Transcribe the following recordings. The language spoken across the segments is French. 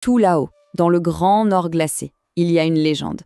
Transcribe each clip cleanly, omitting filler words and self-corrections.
Tout là-haut, dans le grand nord glacé, il y a une légende.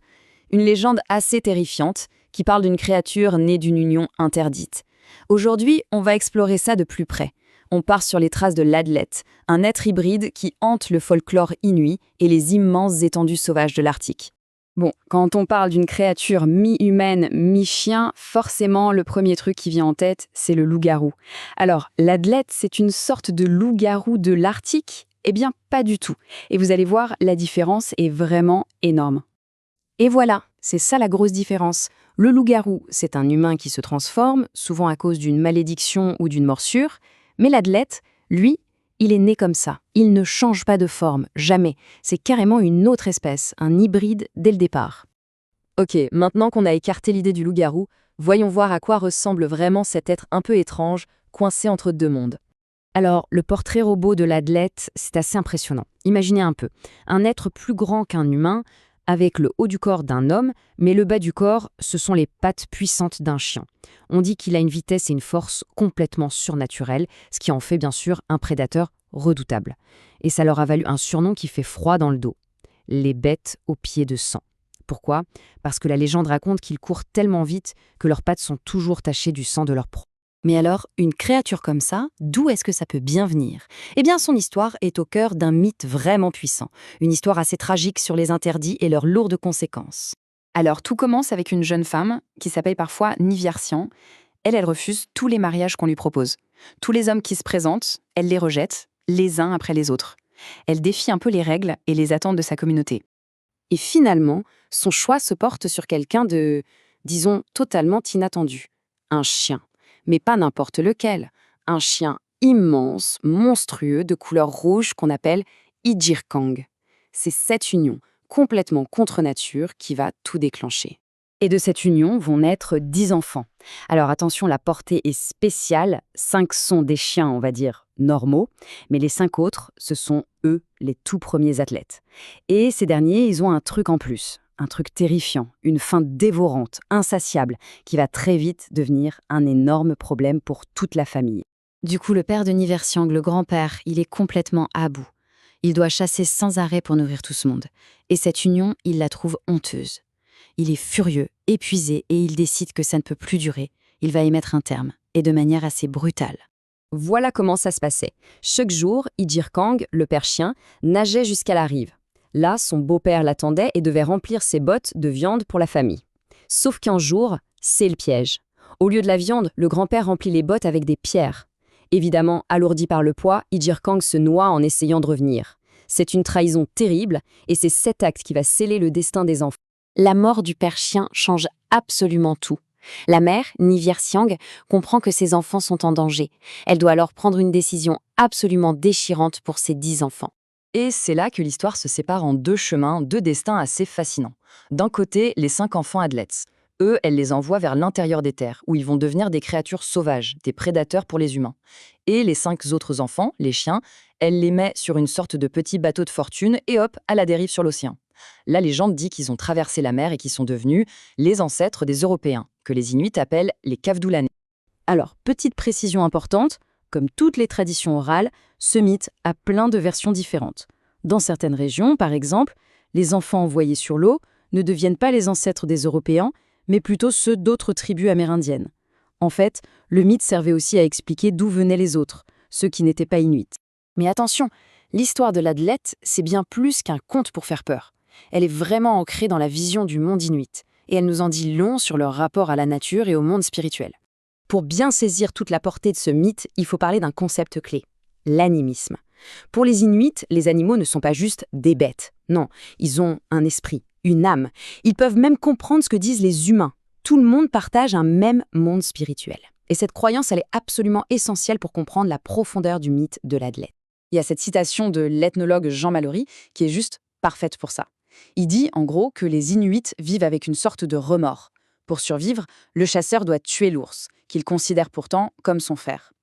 Une légende assez terrifiante qui parle d'une créature née d'une union interdite. Aujourd'hui, on va explorer ça de plus près. On part sur les traces de l'Adlet, un être hybride qui hante le folklore inuit et les immenses étendues sauvages de l'Arctique. Bon, quand on parle d'une créature mi-humaine, mi-chien, forcément, le premier truc qui vient en tête, c'est le loup-garou. Alors, l'Adlet, c'est une sorte de loup-garou de l'Arctique? Eh bien, pas du tout. Et vous allez voir, la différence est vraiment énorme. Et voilà, c'est ça la grosse différence. Le loup-garou, c'est un humain qui se transforme, souvent à cause d'une malédiction ou d'une morsure, mais l'Adlet, lui, il est né comme ça. Il ne change pas de forme, jamais. C'est carrément une autre espèce, un hybride dès le départ. Ok, maintenant qu'on a écarté l'idée du loup-garou, voyons voir à quoi ressemble vraiment cet être un peu étrange, coincé entre deux mondes. Alors, le portrait robot de l'Adlet, c'est assez impressionnant. Imaginez un peu, un être plus grand qu'un humain, avec le haut du corps d'un homme, mais le bas du corps, ce sont les pattes puissantes d'un chien. On dit qu'il a une vitesse et une force complètement surnaturelles, ce qui en fait bien sûr un prédateur redoutable. Et ça leur a valu un surnom qui fait froid dans le dos. Les bêtes aux pieds de sang. Pourquoi? Parce que la légende raconte qu'ils courent tellement vite que leurs pattes sont toujours tachées du sang de leur proie. Mais alors, une créature comme ça, d'où est-ce que ça peut bien venir? Eh bien, son histoire est au cœur d'un mythe vraiment puissant. Une histoire assez tragique sur les interdits et leurs lourdes conséquences. Alors, tout commence avec une jeune femme qui s'appelle parfois Niviarsian. Elle refuse tous les mariages qu'on lui propose. Tous les hommes qui se présentent, elle les rejette, les uns après les autres. Elle défie un peu les règles et les attentes de sa communauté. Et finalement, son choix se porte sur quelqu'un de, disons, totalement inattendu. Un chien. Mais pas n'importe lequel. Un chien immense, monstrueux, de couleur rouge qu'on appelle Ijirkang. C'est cette union, complètement contre nature, qui va tout déclencher. Et de cette union vont naître 10 enfants. Alors attention, la portée est spéciale. 5 sont des chiens, on va dire, normaux, mais les 5 autres, ce sont eux, les tout premiers athlètes. Et ces derniers, ils ont un truc en plus. Un truc terrifiant, une faim dévorante, insatiable, qui va très vite devenir un énorme problème pour toute la famille. Du coup, le père de Niversiang, le grand-père, il est complètement à bout. Il doit chasser sans arrêt pour nourrir tout ce monde. Et cette union, il la trouve honteuse. Il est furieux, épuisé, et il décide que ça ne peut plus durer. Il va y mettre un terme, et de manière assez brutale. Voilà comment ça se passait. Chaque jour, Ijirkang, le père chien, nageait jusqu'à la rive. Là, son beau-père l'attendait et devait remplir ses bottes de viande pour la famille. Sauf qu'un jour, c'est le piège. Au lieu de la viande, le grand-père remplit les bottes avec des pierres. Évidemment, alourdi par le poids, Ijirkang se noie en essayant de revenir. C'est une trahison terrible et c'est cet acte qui va sceller le destin des enfants. La mort du père chien change absolument tout. La mère, Niviarsiang, comprend que ses enfants sont en danger. Elle doit alors prendre une décision absolument déchirante pour ses 10 enfants. Et c'est là que l'histoire se sépare en deux chemins, deux destins assez fascinants. D'un côté, les 5 enfants Adlets. Eux, elle les envoie vers l'intérieur des terres, où ils vont devenir des créatures sauvages, des prédateurs pour les humains. Et les 5 autres enfants, les chiens, elle les met sur une sorte de petit bateau de fortune et hop, à la dérive sur l'océan. La légende dit qu'ils ont traversé la mer et qu'ils sont devenus les ancêtres des Européens, que les Inuits appellent les Kavdoulanais. Alors, petite précision importante, comme toutes les traditions orales, ce mythe a plein de versions différentes. Dans certaines régions, par exemple, les enfants envoyés sur l'eau ne deviennent pas les ancêtres des Européens, mais plutôt ceux d'autres tribus amérindiennes. En fait, le mythe servait aussi à expliquer d'où venaient les autres, ceux qui n'étaient pas Inuits. Mais attention, l'histoire de l'Adlet, c'est bien plus qu'un conte pour faire peur. Elle est vraiment ancrée dans la vision du monde Inuit, et elle nous en dit long sur leur rapport à la nature et au monde spirituel. Pour bien saisir toute la portée de ce mythe, il faut parler d'un concept clé, l'animisme. Pour les Inuits, les animaux ne sont pas juste des bêtes. Non, ils ont un esprit, une âme. Ils peuvent même comprendre ce que disent les humains. Tout le monde partage un même monde spirituel. Et cette croyance, elle est absolument essentielle pour comprendre la profondeur du mythe de l'Adlet. Il y a cette citation de l'ethnologue Jean Mallory qui est juste parfaite pour ça. Il dit, en gros, que les Inuits vivent avec une sorte de remords. Pour survivre, le chasseur doit tuer l'ours, qu'il considère pourtant comme son frère.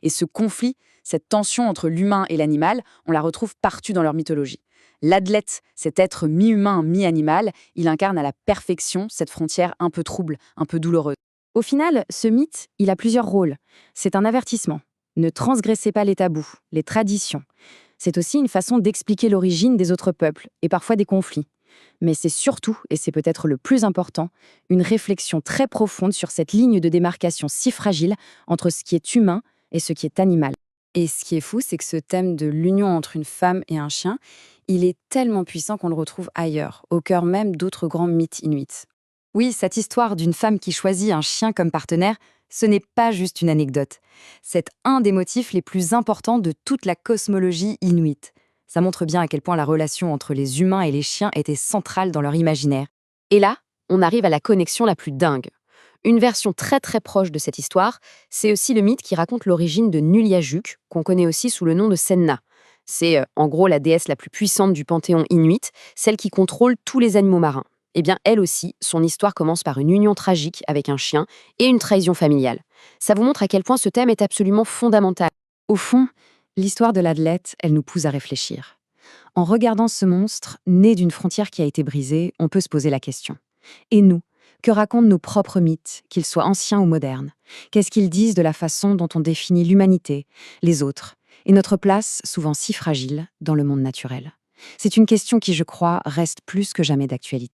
Et ce conflit, cette tension entre l'humain et l'animal, on la retrouve partout dans leur mythologie. L'Adlet, cet être mi-humain, mi-animal, il incarne à la perfection cette frontière un peu trouble, un peu douloureuse. Au final, ce mythe, il a plusieurs rôles. C'est un avertissement. Ne transgressez pas les tabous, les traditions. C'est aussi une façon d'expliquer l'origine des autres peuples, et parfois des conflits. Mais c'est surtout, et c'est peut-être le plus important, une réflexion très profonde sur cette ligne de démarcation si fragile entre ce qui est humain et ce qui est animal. Et ce qui est fou, c'est que ce thème de l'union entre une femme et un chien, il est tellement puissant qu'on le retrouve ailleurs, au cœur même d'autres grands mythes inuits. Oui, cette histoire d'une femme qui choisit un chien comme partenaire, ce n'est pas juste une anecdote. C'est un des motifs les plus importants de toute la cosmologie inuite. Ça montre bien à quel point la relation entre les humains et les chiens était centrale dans leur imaginaire. Et là, on arrive à la connexion la plus dingue. Une version très très proche de cette histoire, c'est aussi le mythe qui raconte l'origine de Nuliajuk, qu'on connaît aussi sous le nom de Senna. C'est en gros la déesse la plus puissante du panthéon inuit, celle qui contrôle tous les animaux marins. Eh bien, elle aussi, son histoire commence par une union tragique avec un chien et une trahison familiale. Ça vous montre à quel point ce thème est absolument fondamental. Au fond, l'histoire de l'athlète, elle nous pousse à réfléchir. En regardant ce monstre, né d'une frontière qui a été brisée, on peut se poser la question. Et nous, que racontent nos propres mythes, qu'ils soient anciens ou modernes? Qu'est-ce qu'ils disent de la façon dont on définit l'humanité, les autres, et notre place, souvent si fragile, dans le monde naturel? C'est une question qui, je crois, reste plus que jamais d'actualité.